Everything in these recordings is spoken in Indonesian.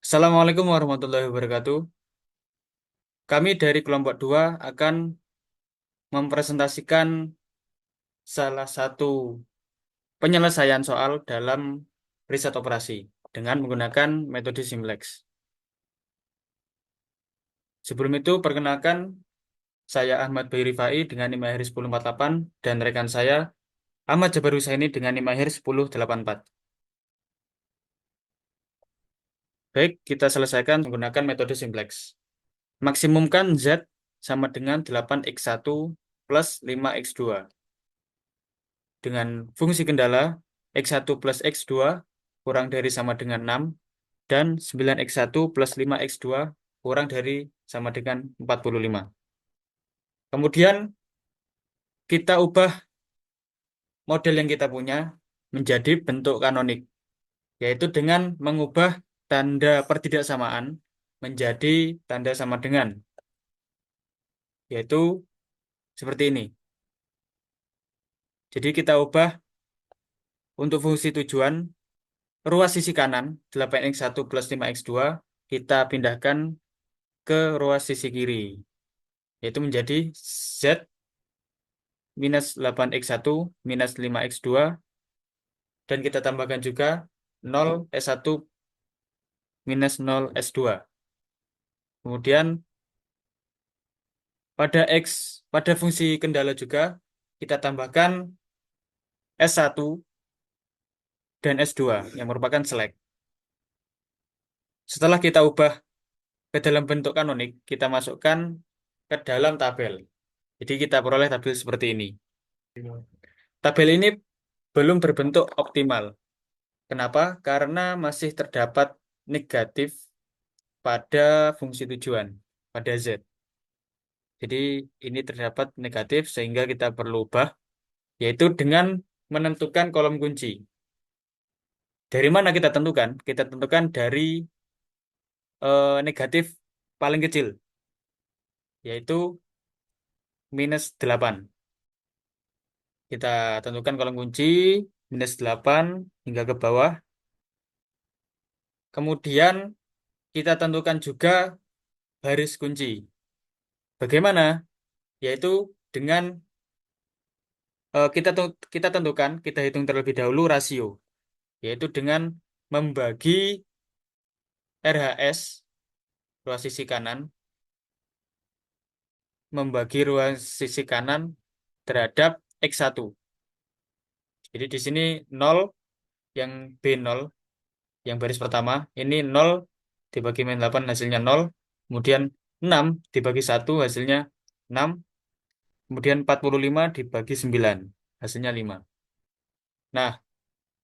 Assalamualaikum warahmatullahi wabarakatuh. Kami dari kelompok 2 akan mempresentasikan salah satu penyelesaian soal dalam riset operasi dengan menggunakan metode simplex. Sebelum itu, perkenalkan saya Ahmad Bayi Rifai dengan NIM akhir 1048 dan rekan saya Ahmad Jabar Husaini dengan NIM akhir 1084. Baik, kita selesaikan menggunakan metode simplex. Maksimumkan Z sama dengan 8x1 plus 5x2. Dengan fungsi kendala X1 plus X2 kurang dari sama dengan 6 dan 9x1 plus 5x2 kurang dari sama dengan 45. Kemudian kita ubah model yang kita punya menjadi bentuk kanonik, yaitu dengan mengubah tanda pertidaksamaan menjadi tanda sama dengan, yaitu seperti ini. Jadi kita ubah untuk fungsi tujuan ruas sisi kanan 8x1 plus 5x2 kita pindahkan ke ruas sisi kiri, yaitu menjadi Z minus 8x1 minus 5x2, dan kita tambahkan juga 0 S1 minus 0 S2. Kemudian pada fungsi kendala juga kita tambahkan S1 dan S2 yang merupakan select. Setelah kita ubah ke dalam bentuk kanonik, kita masukkan ke dalam tabel. Jadi kita peroleh tabel seperti ini. Tabel ini belum berbentuk optimal. Kenapa? Karena masih terdapat negatif pada fungsi tujuan, pada Z. Jadi ini terdapat negatif sehingga kita perlu ubah, yaitu dengan menentukan kolom kunci. Dari mana kita tentukan? Kita tentukan dari negatif paling kecil, yaitu minus 8. Kita tentukan kolom kunci minus 8 hingga ke bawah. Kemudian kita tentukan juga baris kunci. Bagaimana? Yaitu dengan kita tentukan, kita hitung terlebih dahulu rasio, yaitu dengan membagi RHS ruas sisi kanan, membagi ruas sisi kanan terhadap X1. Jadi di sini 0 yang B0, yang baris pertama, ini 0 dibagi min 8 hasilnya 0, kemudian 6 dibagi 1 hasilnya 6, kemudian 45 dibagi 9 hasilnya 5. Nah,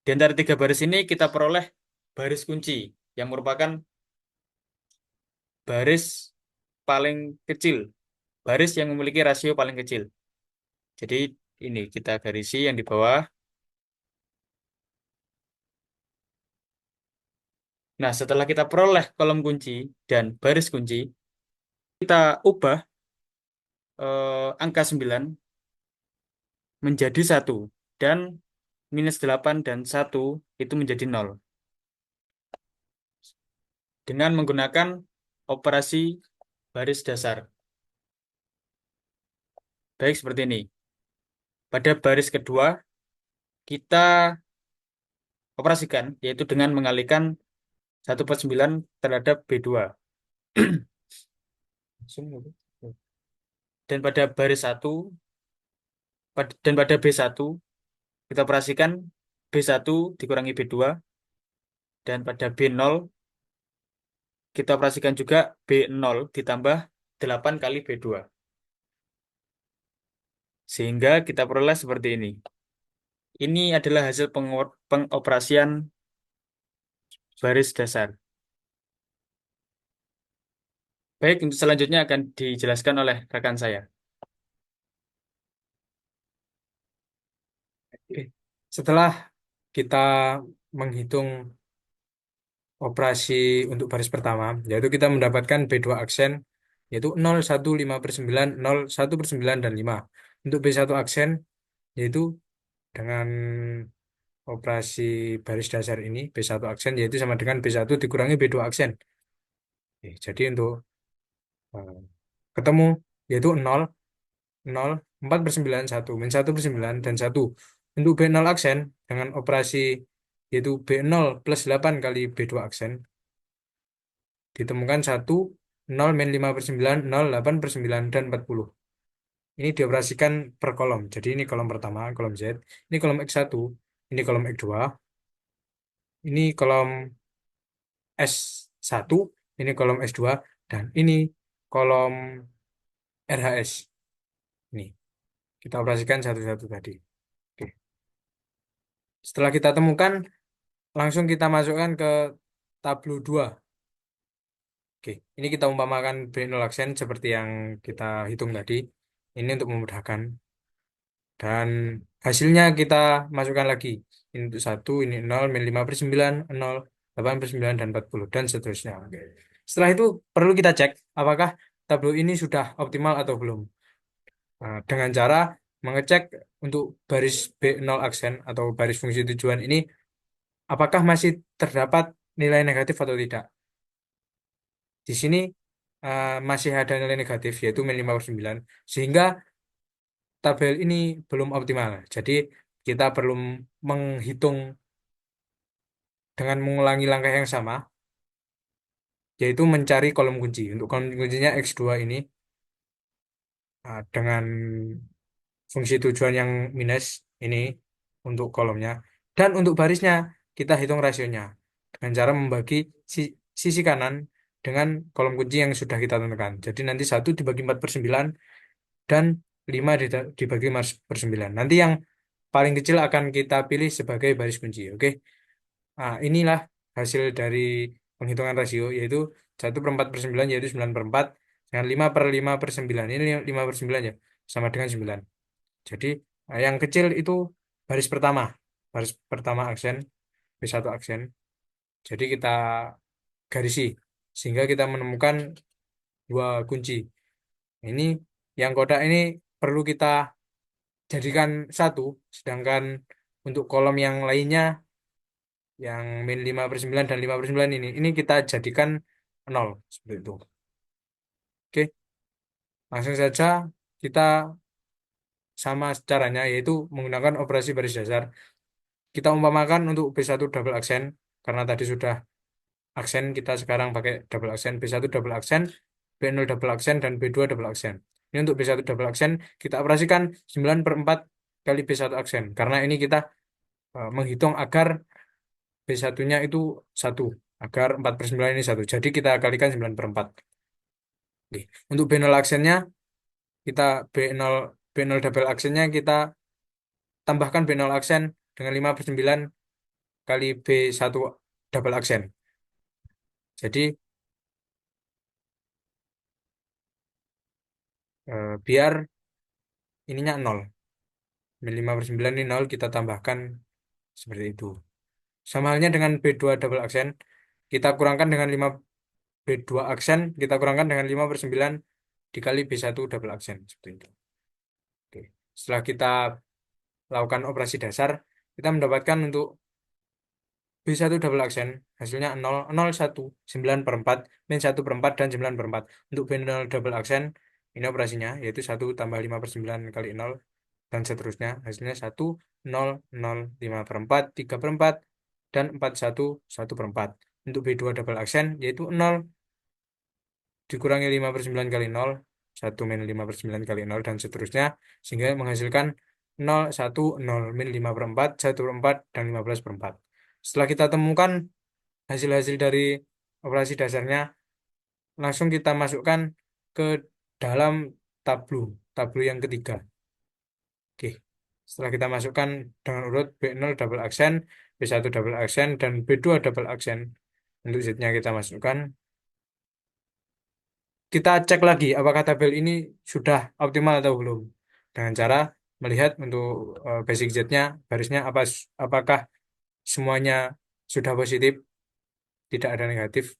di antara tiga baris ini kita peroleh baris kunci yang merupakan baris paling kecil, baris yang memiliki rasio paling kecil. Jadi ini kita garisi yang di bawah. Nah, setelah kita peroleh kolom kunci dan baris kunci, kita ubah angka 9 menjadi 1 dan minus 8 dan 1 itu menjadi 0 dengan menggunakan operasi baris dasar. Baik, seperti ini. Pada baris kedua, kita operasikan, yaitu dengan mengalihkan 1/9 terhadap B2. Dan pada baris 1, dan pada B1, kita operasikan B1 dikurangi B2, dan pada B0, kita operasikan juga B0 ditambah 8 kali B2. Sehingga kita peroleh seperti ini. Ini adalah hasil pengoperasian baris dasar. Baik, untuk selanjutnya akan dijelaskan oleh rekan saya. Oke. Setelah kita menghitung operasi untuk baris pertama, yaitu kita mendapatkan B2 aksen, yaitu 0,1,5/9, 0,1/9, dan 5. Untuk B1 aksen, yaitu dengan operasi baris dasar ini, B1 aksen, yaitu sama dengan B1 dikurangi B2 aksen. Jadi untuk eh, ketemu yaitu 0, 0, 4 per 9, 1, min 1 per 9, dan 1. Untuk B0 aksen dengan operasi yaitu B0 plus 8 kali B2 aksen, ditemukan 1, 0, min 5 per 9, 0, 8 per 9, dan 40. Ini dioperasikan per kolom. Jadi ini kolom pertama, kolom Z. Ini kolom X1, ini kolom X2, ini kolom S1, ini kolom S2, dan ini kolom RHS. Ini kita operasikan satu-satu tadi. Oke. Setelah kita temukan, langsung kita masukkan ke tabel 2. Oke, ini kita umpamakan B0 aksen seperti yang kita hitung tadi. Ini untuk memudahkan. Dan hasilnya kita masukkan lagi. Ini untuk 1, ini 0, min 5 per 9, 0, 8 per 9, dan 40, dan seterusnya. Oke. Setelah itu perlu kita cek apakah tabel ini sudah optimal atau belum. Nah, dengan cara mengecek untuk baris B0 aksen atau baris fungsi tujuan ini, apakah masih terdapat nilai negatif atau tidak. Di sini masih ada nilai negatif, yaitu min 5 per 9, sehingga tabel ini belum optimal. Jadi kita perlu menghitung dengan mengulangi langkah yang sama, yaitu mencari kolom kunci. Untuk kolom kuncinya X2 ini dengan fungsi tujuan yang minus ini untuk kolomnya. Dan untuk barisnya kita hitung rasionya dengan cara membagi sisi kanan dengan kolom kunci yang sudah kita tentukan. Jadi nanti 1 dibagi 4 per 9 dan 5 dibagi 5 per 9. Nanti yang paling kecil akan kita pilih sebagai baris kunci. Oke. Nah, inilah hasil dari penghitungan rasio, yaitu 1 per 4 per 9, yaitu 9 per 4, dengan 5 per 5 per 9. Ini 5 per 9 ya, sama dengan 9. Jadi yang kecil itu baris pertama. Baris pertama aksen, B1 aksen. Jadi kita garisi, sehingga kita menemukan dua kunci. Ini yang kotak ini perlu kita jadikan satu, sedangkan untuk kolom yang lainnya, yang min 5 per 9 dan 5 per 9 ini kita jadikan 0, seperti itu. Oke, langsung saja kita sama caranya, yaitu menggunakan operasi baris dasar. Kita umpamakan untuk B1 double aksen, karena tadi sudah aksen, kita sekarang pakai double aksen. B1 double aksen, B0 double aksen, dan B2 double aksen. Ini untuk B1 double aksen, kita operasikan 9 per 4 kali B1 aksen. Karena ini kita menghitung agar B1-nya itu 1. Agar 4 per 9 ini 1. Jadi kita kalikan 9 per 4. Oke. Untuk B0 aksennya, kita B0, B0 double aksennya kita tambahkan B0 aksen dengan 5 per 9 kali B1 double aksen. Jadi biar ininya 0. 5 per 9 ini 0, kita tambahkan seperti itu. Sama halnya dengan B2 double aksen, kita kurangkan dengan 5 B2 aksen, kita kurangkan dengan 5 per 9 dikali B1 double aksen. Seperti itu. Oke. Setelah kita lakukan operasi dasar, kita mendapatkan untuk B1 double aksen, hasilnya 0, 0, 1, 9 per 4, min 1 per 4, dan 9 per 4. Untuk B0 double aksen, ini operasinya, yaitu 1 tambah 5 per 9 kali 0, dan seterusnya. Hasilnya 1, 0, 0, 5 per 4, 3 per 4, dan 4, 1, 1 per 4. Untuk B2 double aksen, yaitu 0 dikurangi 5 per 9 kali 0, 1 min 5 per 9 kali 0, dan seterusnya, sehingga menghasilkan 0, 1, 0, min 5 per 4, 1 per 4, dan 15 per 4. Setelah kita temukan hasil-hasil dari operasi dasarnya, langsung kita masukkan ke dalam tabel yang ketiga. Oke. Setelah kita masukkan dengan urut B0 double aksen, B1 double aksen, dan B2 double aksen, untuk Z-nya kita masukkan. Kita cek lagi apakah tabel ini sudah optimal atau belum. Dengan cara melihat untuk basic Z-nya, barisnya apakah semuanya sudah positif, tidak ada negatif.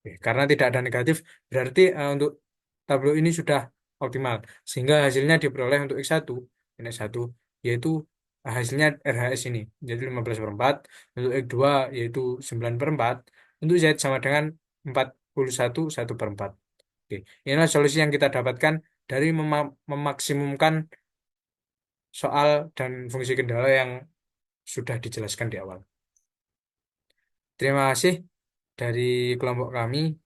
Oke, karena tidak ada negatif, berarti untuk tabel ini sudah optimal. Sehingga hasilnya diperoleh untuk X1, ini X1, yaitu hasilnya RHS ini, jadi 15 per 4. Untuk X2 yaitu 9 per 4. Untuk Z sama dengan 4 1 per 4. Oke. Inilah solusi yang kita dapatkan dari memaksimumkan soal dan fungsi kendala yang sudah dijelaskan di awal. Terima kasih dari kelompok kami.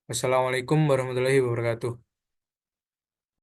Wassalamualaikum warahmatullahi wabarakatuh.